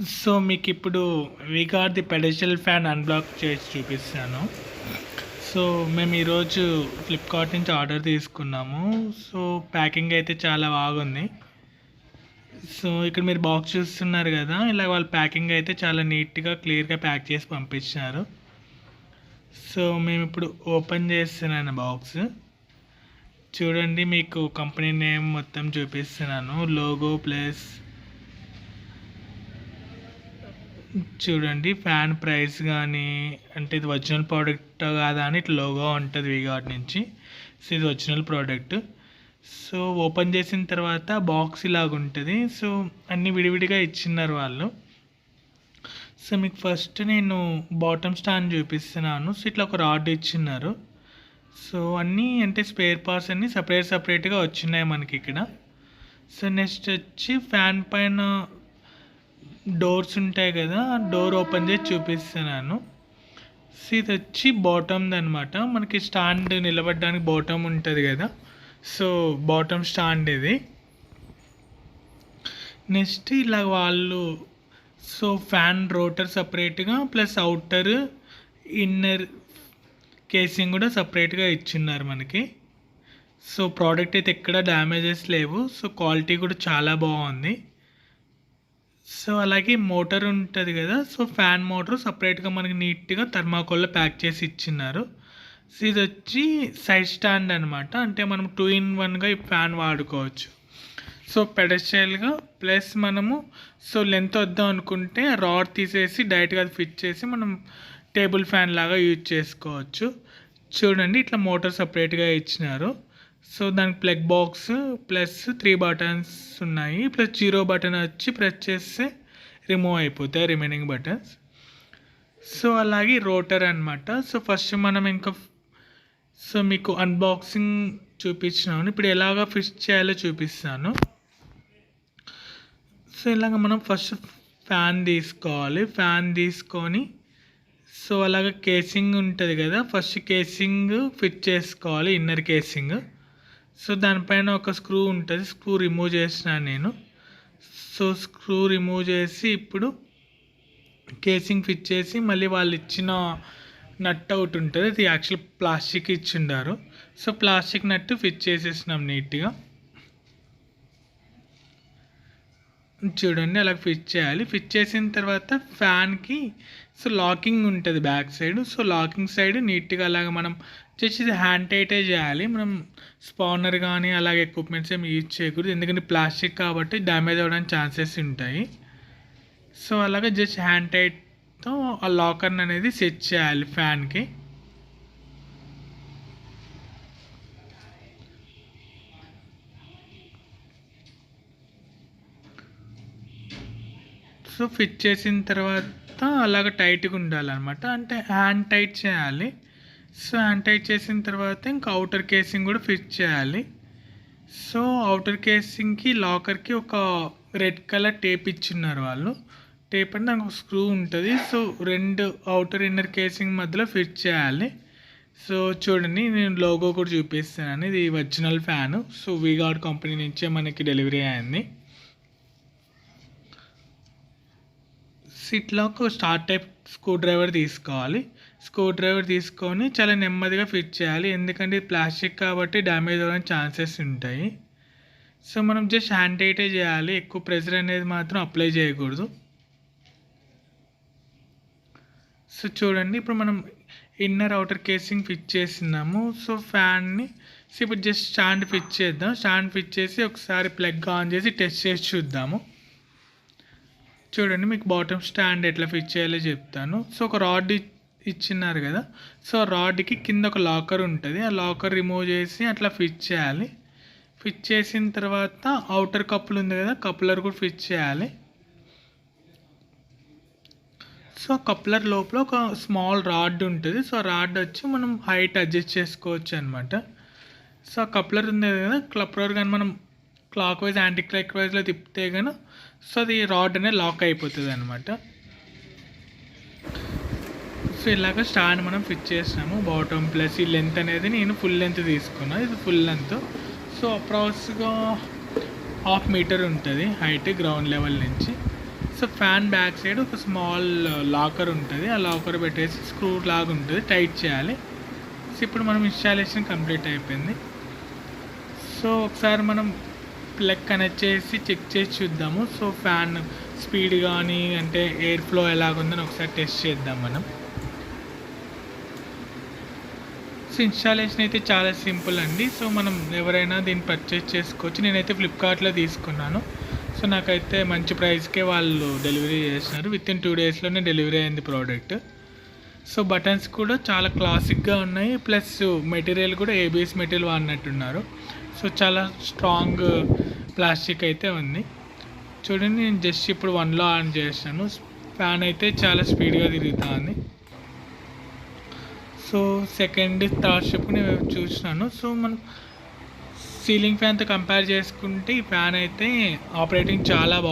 So మీకిప్పుడు V-Guard the pedestal fan unblock చేసి చూపిస్తాను. సో మేము ఈరోజు ఫ్లిప్కార్ట్ నుంచి ఆర్డర్ తీసుకున్నాము. సో ప్యాకింగ్ అయితే చాలా బాగుంది. సో ఇక్కడ మీరు బాక్స్ చూస్తున్నారు కదా, ఇలా వాళ్ళ ప్యాకింగ్ అయితే చాలా నీట్గా క్లియర్గా ప్యాక్ చేసి పంపించినారు. సో మేము ఇప్పుడు ఓపెన్ చేస్తున్నాను బాక్స్. చూడండి, మీకు కంపెనీ నేమ్ మొత్తం చూపిస్తున్నాను, లోగో ప్లస్ చూడండి ఫ్యాన్ ప్రైస్ కానీ, అంటే ఇది ఒరిజినల్ ప్రోడక్ట్ కాదా అని ఇట్లా లోగో ఉంటుంది వీగార్డ్ నుంచి. సో ఇది ఒరిజినల్ ప్రోడక్ట్. సో ఓపెన్ చేసిన తర్వాత బాక్స్ ఇలాగ ఉంటుంది. సో అన్నీ విడివిడిగా ఇచ్చిన్నారు వాళ్ళు. సో మీకు ఫస్ట్ నేను బాటమ్ స్టాండ్ చూపిస్తున్నాను. సో ఇట్లా ఒక రాడ్ ఇచ్చిన్నారు. సో అన్నీ అంటే స్పేర్ పార్ట్స్ అన్నీ సపరేట్గా వచ్చినాయి మనకి ఇక్కడ. సో నెక్స్ట్ వచ్చి ఫ్యాన్ పైన డోర్స్ ఉంటాయి కదా, డోర్ ఓపెన్ చేసి చూపిస్తున్నాను. సో ఇది వచ్చి బాటమ్ది అనమాట. మనకి స్టాండ్ నిలబడడానికి బాటమ్ ఉంటుంది కదా, సో బాటమ్ స్టాండ్ ఇది. నెక్స్ట్ ఇలా వాళ్ళు సో ఫ్యాన్ రోటర్ సపరేట్గా ప్లస్ అవుటర్ ఇన్నర్ కేసింగ్ కూడా సపరేట్గా ఇచ్చిన్నారు మనకి. సో ప్రోడక్ట్ అయితే ఎక్కడ డ్యామేజెస్ లేవు. సో క్వాలిటీ కూడా చాలా బాగుంది. సో అలాగే మోటార్ ఉంటుంది కదా, సో ఫ్యాన్ మోటార్ సపరేట్గా మనకి నీట్గా థర్మాకోల్లో ప్యాక్ చేసి ఇచ్చిన్నారు. సో ఇది వచ్చి సైడ్ స్టాండ్ అనమాట. అంటే మనం 2-in-1గా ఈ ఫ్యాన్ వాడుకోవచ్చు. సో పెడెస్ట్రియల్గా ప్లస్ మనము సో లెంత్ వద్దాం అనుకుంటే రాడ్ తీసేసి డైరెక్ట్గా అది ఫిట్ చేసి మనం టేబుల్ ఫ్యాన్ లాగా యూజ్ చేసుకోవచ్చు. చూడండి, ఇట్లా మోటార్ సపరేట్గా ఇచ్చినారు. సో దానికి ప్లగ్ బాక్స్ ప్లస్ 3 బటన్స్ ఉన్నాయి. ప్లస్ 0 బటన్ వచ్చి ప్రెస్ చేస్తే రిమూవ్ అయిపోతాయి రిమైనింగ్ బటన్స్. సో అలాగే రోటర్ అనమాట. సో ఫస్ట్ మనం ఇంకా సో మీకు అన్బాక్సింగ్ చూపించినాను. ఇప్పుడు ఎలాగ ఫిట్ చేయాలో చూపిస్తాను. సో ఇలాగ మనం ఫస్ట్ ఫ్యాన్ తీసుకోవాలి. ఫ్యాన్ తీసుకొని సో అలాగ కేసింగ్ ఉంటుంది కదా, ఫస్ట్ కేసింగ్ ఫిట్ చేసుకోవాలి, ఇన్నర్ కేసింగ్. సో దానిపైన ఒక స్క్రూ ఉంటుంది, స్క్రూ రిమూవ్ చేసినాను నేను. సో స్క్రూ రిమూవ్ చేసి ఇప్పుడు కేసింగ్ ఫిట్ చేసి మళ్ళీ వాళ్ళు ఇచ్చిన నట్ అవుట్ ఉంటుంది, అది యాక్చువల్ ప్లాస్టిక్ ఇచ్చిండారు. సో ప్లాస్టిక్ నట్టు ఫిట్ చేసేసినాం నీట్గా. చూడండి, అలా ఫిట్ చేయాలి. ఫిట్ చేసిన తర్వాత ఫ్యాన్కి సో లాకింగ్ ఉంటుంది back side. So locking side నీట్గా అలాగ మనం జస్ట్ ఇది హ్యాండ్ టైటే చేయాలి. మనం స్పానర్ కానీ అలాగే ఎక్విప్మెంట్స్ ఏమి యూజ్ చేయకూడదు, ఎందుకంటే ప్లాస్టిక్ కాబట్టి డ్యామేజ్ అవ్వడానికి ఛాన్సెస్ ఉంటాయి. సో అలాగే జస్ట్ హ్యాండ్ టైట్తో ఆ లాకర్ అనేది సెట్ చేయాలి ఫ్యాన్కి. సో ఫిట్ చేసిన తర్వాత అలాగ టైట్గా ఉండాలన్నమాట, అంటే హ్యాండ్ టైట్ చేయాలి. సో హ్యాండ్ టైట్ చేసిన తర్వాత ఇంకా అవుటర్ కేసింగ్ కూడా ఫిట్ చేయాలి. సో అవుటర్ కేసింగ్కి లాకర్కి ఒక రెడ్ కలర్ టేప్ ఇచ్చిన్నారు వాళ్ళు. టేప్ అంటే దానికి ఒక స్క్రూ ఉంటుంది. సో 2 అవుటర్ ఇన్నర్ కేసింగ్ మధ్యలో ఫిట్ చేయాలి. సో చూడండి, నేను లోగో కూడా చూపిస్తున్నాను. ఇది original fan. So VGuard company నుంచే మనకి డెలివరీ అయింది. ఇట్లా ఒక స్టార్ టైప్ స్క్రూ డ్రైవర్ తీసుకోవాలి. స్క్రూ డ్రైవర్ తీసుకొని చాలా నెమ్మదిగా ఫిట్ చేయాలి, ఎందుకంటే ఇది ప్లాస్టిక్ కాబట్టి డ్యామేజ్ అవ్వడానికి ఛాన్సెస్ ఉంటాయి. సో మనం జస్ట్ హ్యాండ్ టైటే చేయాలి, ఎక్కువ ప్రెషర్ అనేది మాత్రం అప్లై చేయకూడదు. సో చూడండి, ఇప్పుడు మనం ఇన్నర్ అవుటర్ కేసింగ్ ఫిట్ చేస్తున్నాము. సో ఫ్యాన్ని సో ఇప్పుడు జస్ట్ స్టాండ్ ఫిట్ చేద్దాం. స్టాండ్ ఫిట్ చేసి ఒకసారి ప్లగ్ ఆన్ చేసి టెస్ట్ చేసి చూద్దాము. చూడండి, మీకు బాటమ్ స్టాండ్ ఎట్లా ఫిట్ చేయాలో చెప్తాను. సో ఒక రాడ్ ఇచ్చినారు కదా, సో రాడ్కి కింద ఒక లాకర్ ఉంటుంది, ఆ లాకర్ రిమూవ్ చేసి అట్లా ఫిట్ చేయాలి. ఫిట్ చేసిన తర్వాత అవుటర్ కప్పులు ఉంది కదా, కప్లర్ కూడా ఫిట్ చేయాలి. సో కప్లర్ లోపల ఒక స్మాల్ రాడ్ ఉంటుంది. సో రాడ్ వచ్చి మనం హైట్ అడ్జస్ట్ చేసుకోవచ్చు అనమాట. సో కప్లర్ ఉంది కదా, కప్లర్ కానీ మనం క్లాక్ వైజ్ యాంటీ క్లాక్ వైజ్లో తిప్పితే కానీ సో అది రాడ్ అనేది లాక్ అయిపోతుంది అనమాట. సో ఇలాగ స్టాండ్ మనం ఫిట్ చేసినాము. బాటమ్ ప్లస్ ఈ లెంత్ అనేది నేను ఫుల్ లెంత్ తీసుకున్నాను, ఇది ఫుల్ లెంత్. సో అప్రాక్స్గా 1/2 మీటర్ ఉంటుంది హైట్ గ్రౌండ్ లెవెల్ నుంచి. So so fan back side ఒక స్మాల్ లాకర్ ఉంటుంది. ఆ లాకర్ పెట్టేసి స్క్రూ లాగా ఉంటుంది, టైట్ చేయాలి. సో ఇప్పుడు మనం ఇన్స్టాలేషన్ కంప్లీట్ అయిపోయింది. సో ఒకసారి మనం ప్లగ్ కనెక్ట్ చేసి చెక్ చేసి చూద్దాము. సో ఫ్యాన్ స్పీడ్ కానీ అంటే ఎయిర్ ఫ్లో ఎలాగుందని ఒకసారి టెస్ట్ చేద్దాం మనం. సో ఇన్స్టాలేషన్ అయితే చాలా సింపుల్ అండి. సో మనం ఎవరైనా దీన్ని పర్చేస్ చేసుకోవచ్చు. నేనైతే ఫ్లిప్కార్ట్లో తీసుకున్నాను. సో నాకైతే మంచి ప్రైస్కే వాళ్ళు డెలివరీ చేసినారు. విత్ ఇన్ 2 డేస్లోనే డెలివరీ అయింది ప్రోడక్ట్. సో బటన్స్ కూడా చాలా క్లాసిక్గా ఉన్నాయి, ప్లస్ మెటీరియల్ కూడా ఏబిఎస్ మెటీరియల్ వాడినట్టున్నారు. సో చాలా స్ట్రాంగ్ ప్లాస్టిక్ అయితే ఉంది. చూడండి, నేను జస్ట్ ఇప్పుడు 1లో ఆన్ చేసాను. ఫ్యాన్ అయితే చాలా స్పీడ్గా తిరుగుతుంది. సో సెకండ్ థర్డ్ స్టెప్ నేను చూసినాను. సో మనం సీలింగ్ ఫ్యాన్తో కంపేర్ చేసుకుంటే ఈ ఫ్యాన్ అయితే ఆపరేటింగ్ చాలా